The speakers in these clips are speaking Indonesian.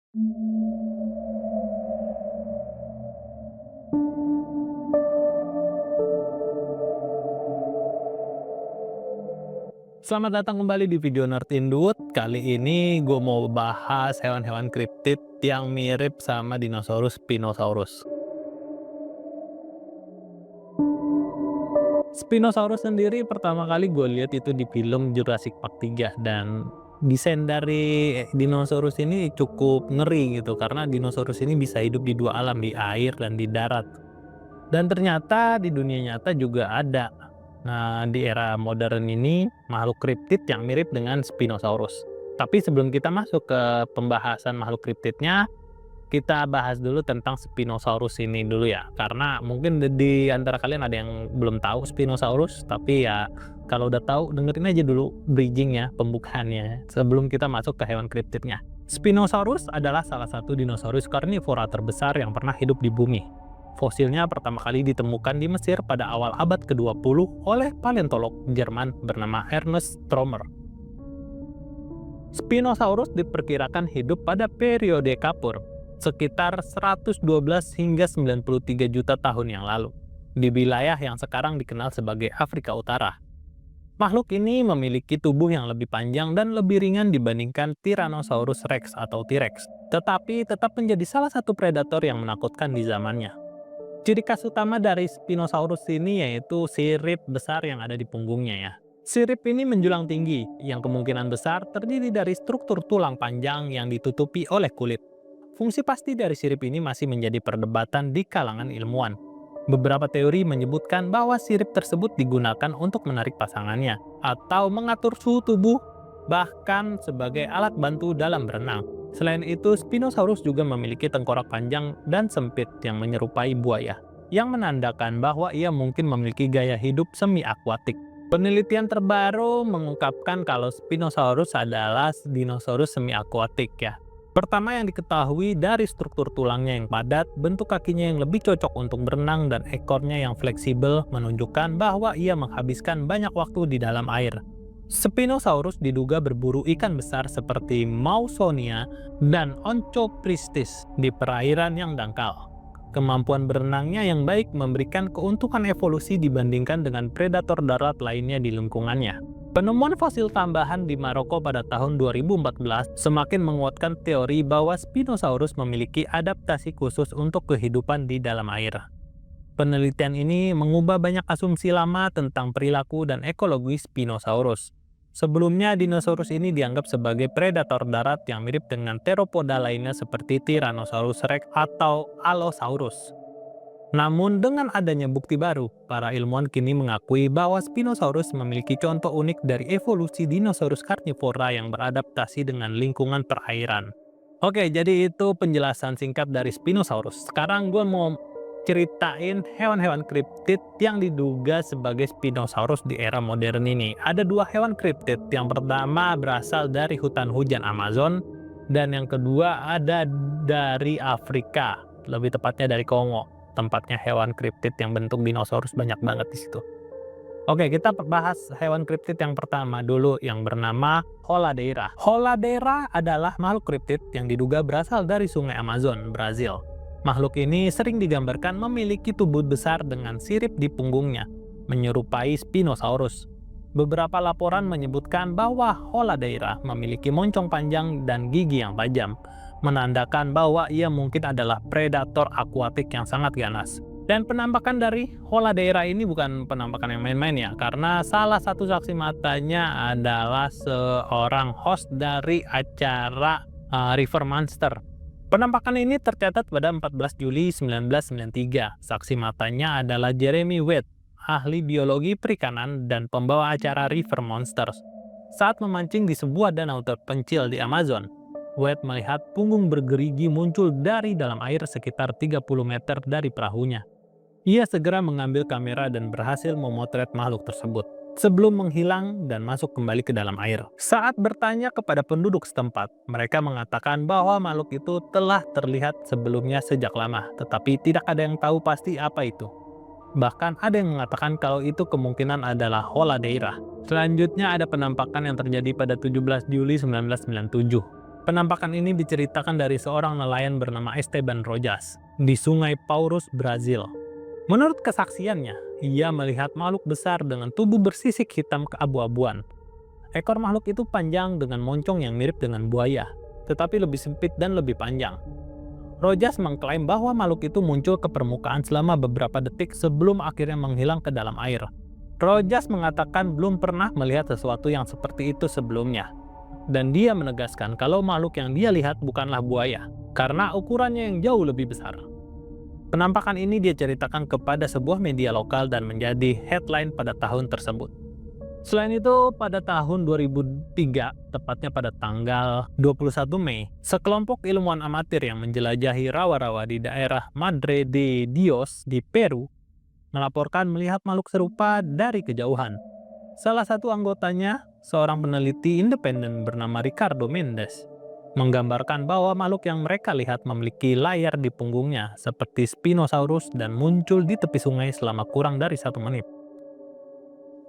Selamat datang kembali di video Nerd Indut. Kali ini gue mau bahas hewan-hewan kriptid yang mirip sama dinosaurus Spinosaurus. Spinosaurus sendiri pertama kali gue lihat itu di film Jurassic Park 3, dan desain dari dinosaurus ini cukup ngeri gitu, karena dinosaurus ini bisa hidup di dua alam, di air dan di darat. Dan ternyata di dunia nyata juga ada. Nah, di era modern ini makhluk kriptid yang mirip dengan Spinosaurus. Tapi sebelum kita masuk ke pembahasan makhluk kriptidnya, kita bahas dulu tentang Spinosaurus ini dulu ya. Karena mungkin di antara kalian ada yang belum tahu Spinosaurus, tapi ya kalau udah tahu dengerin aja dulu bridgingnya, pembukaannya, sebelum kita masuk ke hewan kriptidnya. Spinosaurus adalah salah satu dinosaurus karnivora terbesar yang pernah hidup di bumi. Fosilnya pertama kali ditemukan di Mesir pada awal abad ke-20 oleh paleontolog Jerman bernama Ernest Stromer. Spinosaurus diperkirakan hidup pada periode Kapur, sekitar 112 hingga 93 juta tahun yang lalu, di wilayah yang sekarang dikenal sebagai Afrika Utara. Makhluk ini memiliki tubuh yang lebih panjang dan lebih ringan dibandingkan Tyrannosaurus Rex atau T-Rex, tetapi tetap menjadi salah satu predator yang menakutkan di zamannya. Ciri khas utama dari Spinosaurus ini yaitu sirip besar yang ada di punggungnya ya. Sirip ini menjulang tinggi, yang kemungkinan besar terdiri dari struktur tulang panjang yang ditutupi oleh kulit. Fungsi pasti dari sirip ini masih menjadi perdebatan di kalangan ilmuwan. Beberapa teori menyebutkan bahwa sirip tersebut digunakan untuk menarik pasangannya, atau mengatur suhu tubuh, bahkan sebagai alat bantu dalam berenang. Selain itu, Spinosaurus juga memiliki tengkorak panjang dan sempit yang menyerupai buaya, yang menandakan bahwa ia mungkin memiliki gaya hidup semi-akuatik. Penelitian terbaru mengungkapkan kalau Spinosaurus adalah dinosaurus semi-akuatik ya. Pertama yang diketahui dari struktur tulangnya yang padat, bentuk kakinya yang lebih cocok untuk berenang, dan ekornya yang fleksibel menunjukkan bahwa ia menghabiskan banyak waktu di dalam air. Spinosaurus diduga berburu ikan besar seperti Mausonia dan Onchopristis di perairan yang dangkal. Kemampuan berenangnya yang baik memberikan keuntungan evolusi dibandingkan dengan predator darat lainnya di lingkungannya. Penemuan fosil tambahan di Maroko pada tahun 2014 semakin menguatkan teori bahwa Spinosaurus memiliki adaptasi khusus untuk kehidupan di dalam air. Penelitian ini mengubah banyak asumsi lama tentang perilaku dan ekologi Spinosaurus. Sebelumnya, dinosaurus ini dianggap sebagai predator darat yang mirip dengan teropoda lainnya seperti Tyrannosaurus Rex atau Allosaurus. Namun, dengan adanya bukti baru, para ilmuwan kini mengakui bahwa Spinosaurus memiliki contoh unik dari evolusi dinosaurus karnivora yang beradaptasi dengan lingkungan perairan. Oke, jadi itu penjelasan singkat dari Spinosaurus. Sekarang gue mau ceritain hewan-hewan kriptid yang diduga sebagai Spinosaurus di era modern ini. Ada dua hewan kriptid. Yang pertama berasal dari hutan hujan Amazon, dan yang kedua ada dari Afrika, lebih tepatnya dari Kongo. Tempatnya hewan kriptid yang bentuk dinosaurus banyak banget di situ. Oke, kita bahas hewan kriptid yang pertama dulu, yang bernama Holadeira. Holadeira adalah makhluk kriptid yang diduga berasal dari sungai Amazon, Brazil. Makhluk ini sering digambarkan memiliki tubuh besar dengan sirip di punggungnya, menyerupai Spinosaurus. Beberapa laporan menyebutkan bahwa Holadeira memiliki moncong panjang dan gigi yang tajam, menandakan bahwa ia mungkin adalah predator akuatik yang sangat ganas. Dan penampakan dari Holadeira ini bukan penampakan yang main-main ya, karena salah satu saksi matanya adalah seorang host dari acara River Monster. Penampakan ini tercatat pada 14 Juli 1993. Saksi matanya adalah Jeremy Wade, ahli biologi perikanan dan pembawa acara River Monsters. Saat memancing di sebuah danau terpencil di Amazon, Wade melihat punggung bergerigi muncul dari dalam air sekitar 30 meter dari perahunya. Ia segera mengambil kamera dan berhasil memotret makhluk tersebut sebelum menghilang dan masuk kembali ke dalam air. Saat bertanya kepada penduduk setempat, mereka mengatakan bahwa makhluk itu telah terlihat sebelumnya sejak lama, tetapi tidak ada yang tahu pasti apa itu. Bahkan ada yang mengatakan kalau itu kemungkinan adalah Holadeira. Selanjutnya ada penampakan yang terjadi pada 17 Juli 1997. Penampakan ini diceritakan dari seorang nelayan bernama Esteban Rojas di Sungai Taurus, Brazil. Menurut kesaksiannya, ia melihat makhluk besar dengan tubuh bersisik hitam keabu-abuan. Ekor makhluk itu panjang dengan moncong yang mirip dengan buaya, tetapi lebih sempit dan lebih panjang. Rojas mengklaim bahwa makhluk itu muncul ke permukaan selama beberapa detik sebelum akhirnya menghilang ke dalam air. Rojas mengatakan belum pernah melihat sesuatu yang seperti itu sebelumnya. Dan dia menegaskan kalau makhluk yang dia lihat bukanlah buaya, karena ukurannya yang jauh lebih besar. Penampakan ini dia ceritakan kepada sebuah media lokal dan menjadi headline pada tahun tersebut. Selain itu, pada tahun 2003, tepatnya pada tanggal 21 Mei, sekelompok ilmuwan amatir yang menjelajahi rawa-rawa di daerah Madre de Dios di Peru melaporkan melihat makhluk serupa dari kejauhan. Salah satu anggotanya, seorang peneliti independen bernama Ricardo Mendes, menggambarkan bahwa makhluk yang mereka lihat memiliki layar di punggungnya seperti Spinosaurus dan muncul di tepi sungai selama kurang dari 1 menit.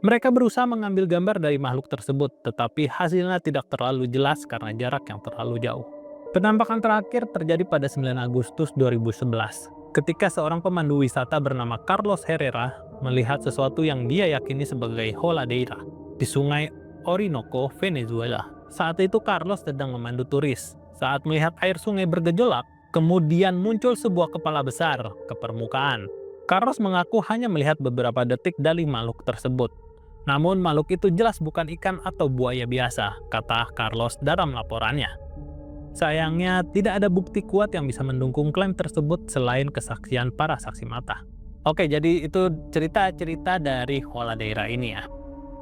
Mereka berusaha mengambil gambar dari makhluk tersebut, tetapi hasilnya tidak terlalu jelas karena jarak yang terlalu jauh. Penampakan terakhir terjadi pada 9 Agustus 2011, ketika seorang pemandu wisata bernama Carlos Herrera melihat sesuatu yang dia yakini sebagai holadeira di sungai Orinoco, Venezuela. Saat itu Carlos sedang memandu turis. Saat melihat air sungai bergejolak, kemudian muncul sebuah kepala besar ke permukaan. Carlos mengaku hanya melihat beberapa detik dari makhluk tersebut. Namun makhluk itu jelas bukan ikan atau buaya biasa, kata Carlos dalam laporannya. Sayangnya, tidak ada bukti kuat yang bisa mendukung klaim tersebut selain kesaksian para saksi mata. Oke, jadi itu cerita-cerita dari holadeira ini ya.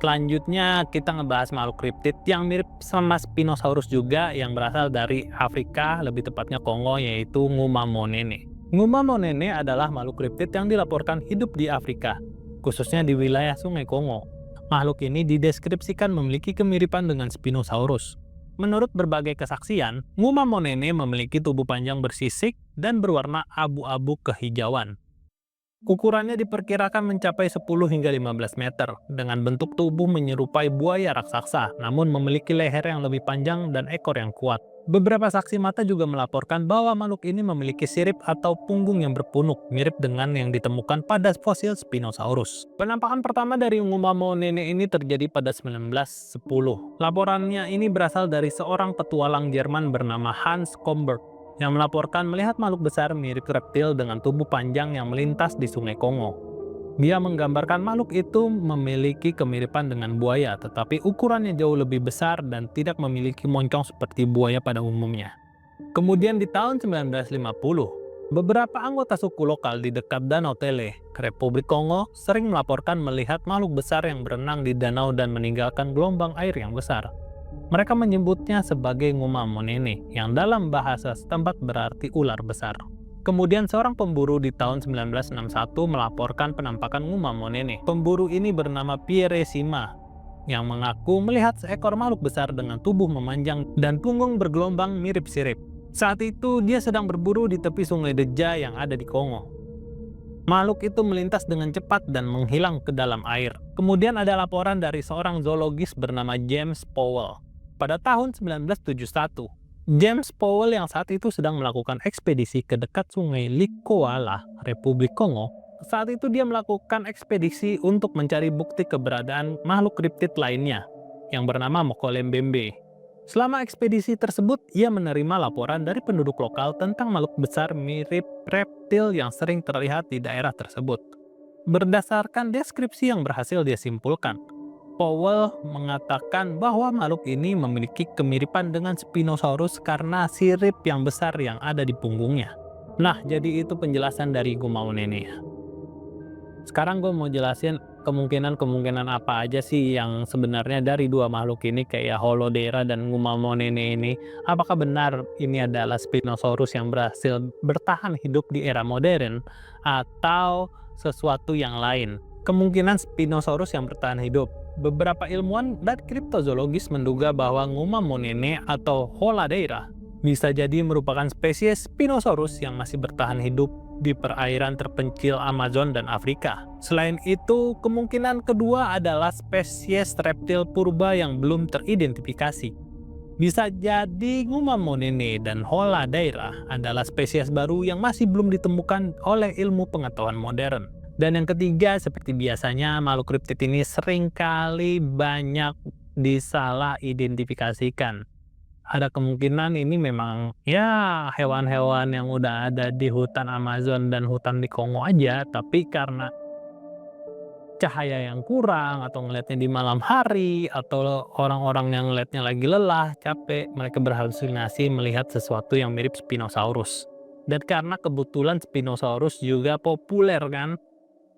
Selanjutnya kita ngebahas makhluk kriptid yang mirip sama Spinosaurus juga yang berasal dari Afrika, lebih tepatnya Kongo, yaitu Ngumamonene. Ngumamonene adalah makhluk kriptid yang dilaporkan hidup di Afrika, khususnya di wilayah Sungai Kongo. Makhluk ini dideskripsikan memiliki kemiripan dengan Spinosaurus. Menurut berbagai kesaksian, Ngumamonene memiliki tubuh panjang bersisik dan berwarna abu-abu kehijauan. Ukurannya diperkirakan mencapai 10 hingga 15 meter, dengan bentuk tubuh menyerupai buaya raksasa, namun memiliki leher yang lebih panjang dan ekor yang kuat. Beberapa saksi mata juga melaporkan bahwa makhluk ini memiliki sirip atau punggung yang berpunuk, mirip dengan yang ditemukan pada fosil Spinosaurus. Penampakan pertama dari Ngumamonene ini terjadi pada 1910. Laporannya ini berasal dari seorang petualang Jerman bernama Hans Comberg, yang melaporkan melihat makhluk besar mirip reptil dengan tubuh panjang yang melintas di Sungai Kongo. Dia menggambarkan makhluk itu memiliki kemiripan dengan buaya, tetapi ukurannya jauh lebih besar dan tidak memiliki moncong seperti buaya pada umumnya. Kemudian di tahun 1950, beberapa anggota suku lokal di dekat Danau Tele, Republik Kongo, sering melaporkan melihat makhluk besar yang berenang di danau dan meninggalkan gelombang air yang besar. Mereka menyebutnya sebagai Ngumamonene, yang dalam bahasa setempat berarti ular besar. Kemudian seorang pemburu di tahun 1961 melaporkan penampakan Ngumamonene. Pemburu ini bernama Pierre Sima, yang mengaku melihat seekor makhluk besar dengan tubuh memanjang dan punggung bergelombang mirip sirip. Saat itu dia sedang berburu di tepi sungai Deja yang ada di Kongo. Makhluk itu melintas dengan cepat dan menghilang ke dalam air. Kemudian ada laporan dari seorang zoologis bernama James Powell. Pada tahun 1971, James Powell yang saat itu sedang melakukan ekspedisi ke dekat sungai Likoala, Republik Kongo. Saat itu dia melakukan ekspedisi untuk mencari bukti keberadaan makhluk kriptid lainnya yang bernama Mokolembembe. Selama ekspedisi tersebut, ia menerima laporan dari penduduk lokal tentang makhluk besar mirip reptil yang sering terlihat di daerah tersebut. Berdasarkan deskripsi yang berhasil dia simpulkan, Powell mengatakan bahwa makhluk ini memiliki kemiripan dengan Spinosaurus karena sirip yang besar yang ada di punggungnya. Nah, jadi itu penjelasan dari Ngumamonene. Sekarang gue mau jelasin kemungkinan apa aja sih yang sebenarnya dari dua makhluk ini, kayak holadeira dan Ngumamonene ini. Apakah benar ini adalah Spinosaurus yang berhasil bertahan hidup di era modern atau sesuatu yang lain? Kemungkinan Spinosaurus yang bertahan hidup. Beberapa ilmuwan dan kriptozoologis menduga bahwa Ngumamonene atau holadeira bisa jadi merupakan spesies Spinosaurus yang masih bertahan hidup di perairan terpencil Amazon dan Afrika. Selain itu, kemungkinan kedua adalah spesies reptil purba yang belum teridentifikasi. Bisa jadi Ngumamonene dan Holadaira adalah spesies baru yang masih belum ditemukan oleh ilmu pengetahuan modern. Dan yang ketiga, seperti biasanya, makhluk kriptid ini seringkali banyak disalah identifikasikan. Ada kemungkinan ini memang ya hewan-hewan yang udah ada di hutan Amazon dan hutan di Kongo aja, tapi karena cahaya yang kurang atau ngelihatnya di malam hari atau orang-orang yang ngelihatnya lagi lelah, capek, mereka berhalusinasi melihat sesuatu yang mirip Spinosaurus. Dan karena kebetulan Spinosaurus juga populer kan,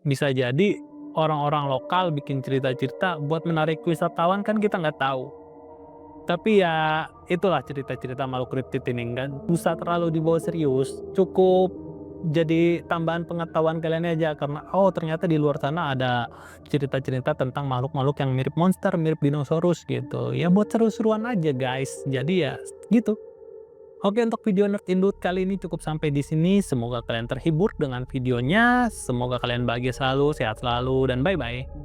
bisa jadi orang-orang lokal bikin cerita-cerita buat menarik wisatawan kan kita nggak tahu. Tapi ya itulah cerita-cerita makhluk kriptid ini, nggak usah terlalu dibawa serius, cukup jadi tambahan pengetahuan kalian aja karena oh ternyata di luar sana ada cerita-cerita tentang makhluk-makhluk yang mirip monster, mirip dinosaurus gitu. Ya buat seru-seruan aja guys. Jadi ya gitu. Oke, untuk video Nerd Indut kali ini cukup sampai di sini. Semoga kalian terhibur dengan videonya. Semoga kalian bahagia selalu, sehat selalu, dan bye-bye.